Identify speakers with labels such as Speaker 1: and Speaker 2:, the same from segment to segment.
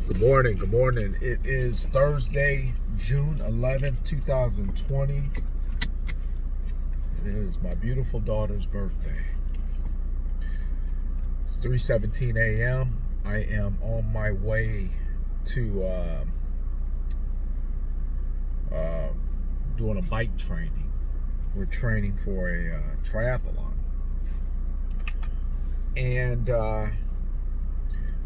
Speaker 1: Good morning. Good morning. It is Thursday, June 11th, 2020. It is my beautiful daughter's birthday. It's 3:17 a.m. I am on my way to doing a bike training. We're training for a triathlon. And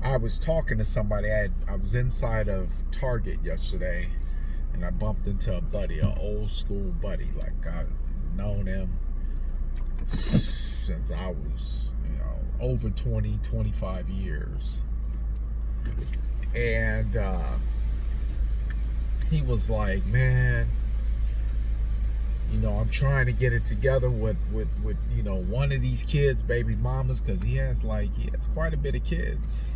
Speaker 1: I was talking to somebody. I was inside of Target yesterday, and I bumped into a buddy, an old school buddy. Like, I've known him since I was, over 20, 25 years. And he was like, man, I'm trying to get it together with one of these kids' baby mamas, because he has quite a bit of kids.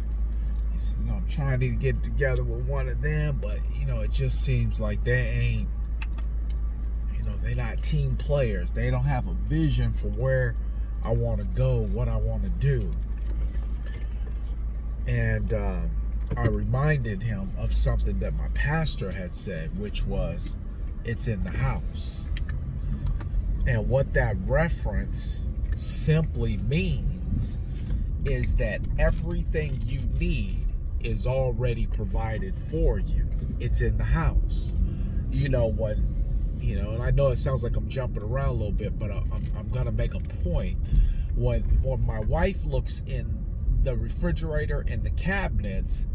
Speaker 1: He said, I'm trying to get it together with one of them, but it just seems like they ain't, they're not team players. They don't have a vision for where I want to go, what I want to do. And I reminded him of something that my pastor had said, which was, it's in the house. And what that reference simply means is that everything you need is already provided for you. It's in the house. And I know it sounds like I'm jumping around a little bit, but I'm gonna make a point. When my wife looks in the refrigerator and the cabinets,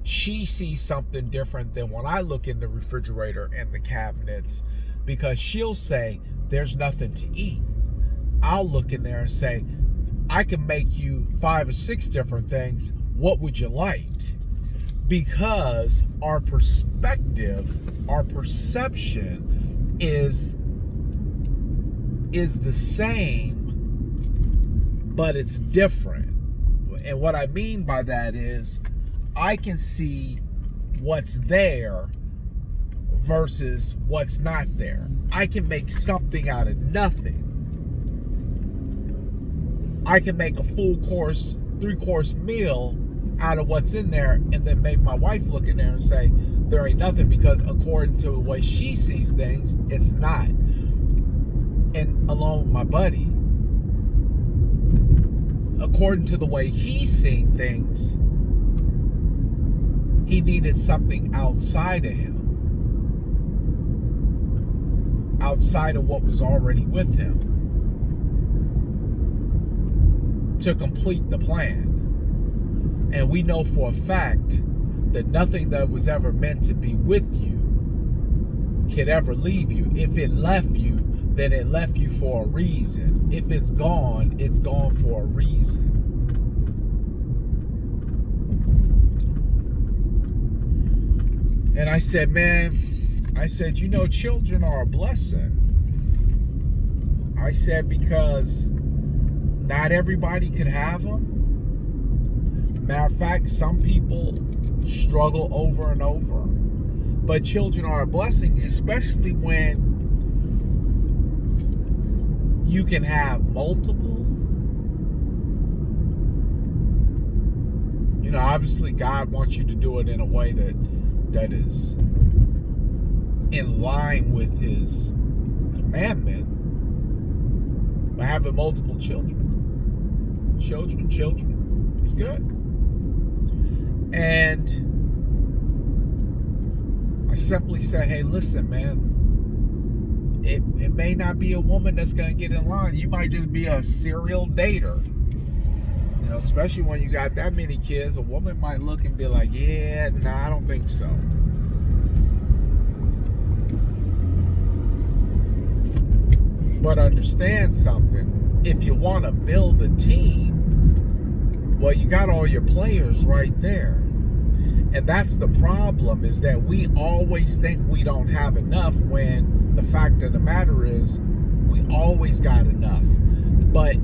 Speaker 1: she sees something different than when I look in the refrigerator and the cabinets, because she'll say, there's nothing to eat. I'll look in there and say, I can make you 5 or 6 different things. What would you like? Because our perspective, our perception is the same, but it's different. And what I mean by that is, I can see what's there versus what's not there. I can make something out of nothing. I can make a full course, 3-course meal out of what's in there, and then make my wife look in there and say, there ain't nothing, because according to the way she sees things, it's not. And along with my buddy, according to the way he's seeing things, he needed something outside of him, outside of what was already with him, to complete the plan. And we know for a fact that nothing that was ever meant to be with you could ever leave you. If it left you, then it left you for a reason. If it's gone for a reason. And I said, children are a blessing. I said, because not everybody could have them. Matter of fact, some people struggle over and over. But children are a blessing, especially when you can have multiple. Obviously God wants you to do it in a way that is in line with His commandment. By having multiple children, it's good. And I simply said, hey, listen, man, it may not be a woman that's going to get in line. You might just be a serial dater. Especially when you got that many kids, a woman might look and be like, yeah, nah, I don't think so. But understand something. If you want to build a team, well, you got all your players right there. And that's the problem, is that we always think we don't have enough, when the fact of the matter is we always got enough. But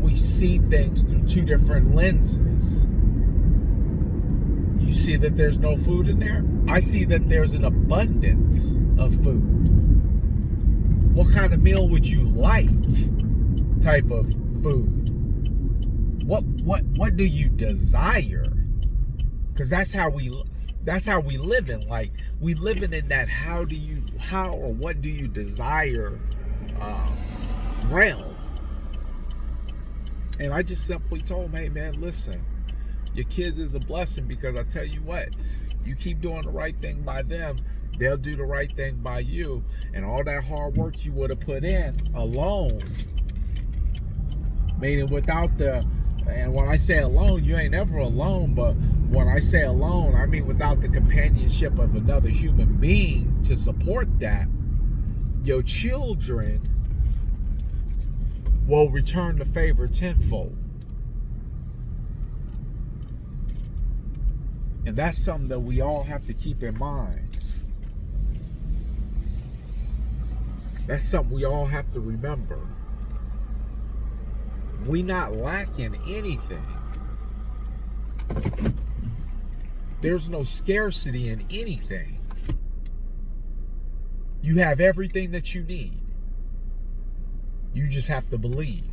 Speaker 1: we see things through 2 different lenses. You see that there's no food in there? I see that there's an abundance of food. What kind of meal would you like? Type of food. What do you desire? Because that's how we live in. Like, we living in that how or what do you desire realm. And I just simply told him, hey man, listen, your kids is a blessing, because I tell you what, you keep doing the right thing by them, they'll do the right thing by you. And all that hard work you would have put in alone, meaning without the, and when I say alone, you ain't ever alone, but when I say alone, I mean without the companionship of another human being to support that, your children will return the favor tenfold. And that's something that we all have to keep in mind. That's something we all have to remember. We not lacking anything. There's no scarcity in anything. You have everything that you need. You just have to believe.